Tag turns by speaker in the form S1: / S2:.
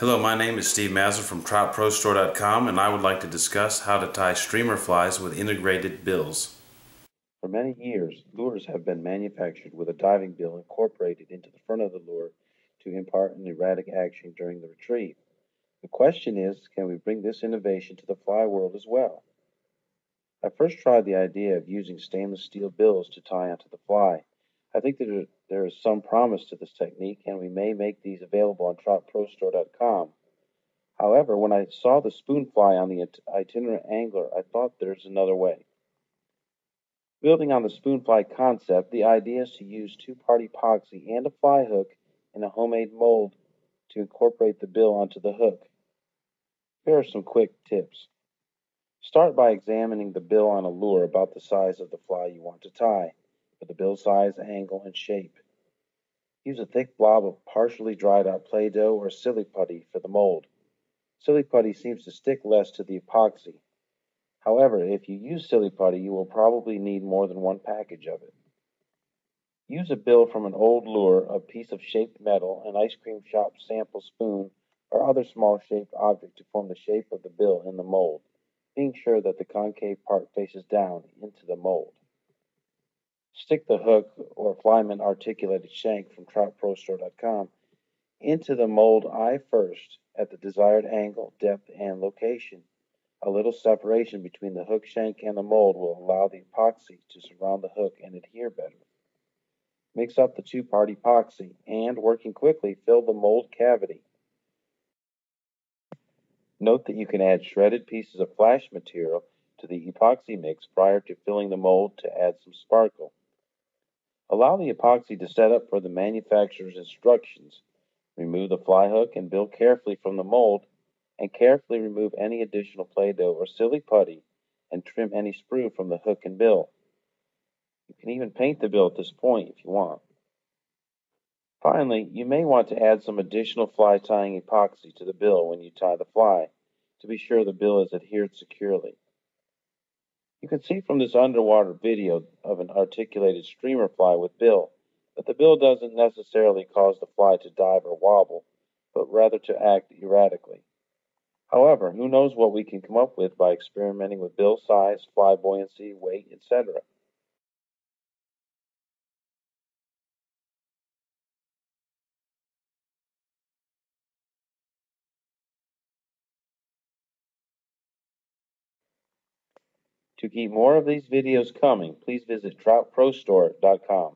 S1: Hello, my name is Steve Mazur from TroutProStore.com, and I would like to discuss how to tie streamer flies with integrated bills.
S2: For many years, lures have been manufactured with a diving bill incorporated into the front of the lure to impart an erratic action during the retrieve. The question is, can we bring this innovation to the fly world as well? I first tried the idea of using stainless steel bills to tie onto the fly. I think that there is some promise to this technique, and we may make these available on TroutProStore.com. However, when I saw the spoon fly on the itinerant angler, I thought there's another way. Building on the spoonfly concept, the idea is to use two-part epoxy and a fly hook in a homemade mold to incorporate the bill onto the hook. Here are some quick tips. Start by examining the bill on a lure about the size of the fly you want to tie, for the bill size, angle, and shape. Use a thick blob of partially dried out Play-Doh or silly putty for the mold. Silly putty seems to stick less to the epoxy. However, if you use silly putty, you will probably need more than one package of it. Use a bill from an old lure, a piece of shaped metal, an ice cream shop sample spoon, or other small shaped object to form the shape of the bill in the mold, being sure that the concave part faces down into the mold. Stick the hook or Flyman articulated shank from TroutProStore.com into the mold eye first at the desired angle, depth, and location. A little separation between the hook shank and the mold will allow the epoxy to surround the hook and adhere better. Mix up the two-part epoxy and, working quickly, fill the mold cavity. Note that you can add shredded pieces of flash material to the epoxy mix prior to filling the mold to add some sparkle. Allow the epoxy to set up for the manufacturer's instructions. Remove the fly hook and bill carefully from the mold, and carefully remove any additional Play-Doh or silly putty and trim any sprue from the hook and bill. You can even paint the bill at this point if you want. Finally, you may want to add some additional fly tying epoxy to the bill when you tie the fly to be sure the bill is adhered securely. You can see from this underwater video of an articulated streamer fly with bill that the bill doesn't necessarily cause the fly to dive or wobble, but rather to act erratically. However, who knows what we can come up with by experimenting with bill size, fly buoyancy, weight, etc. To keep more of these videos coming, please visit TroutProStore.com.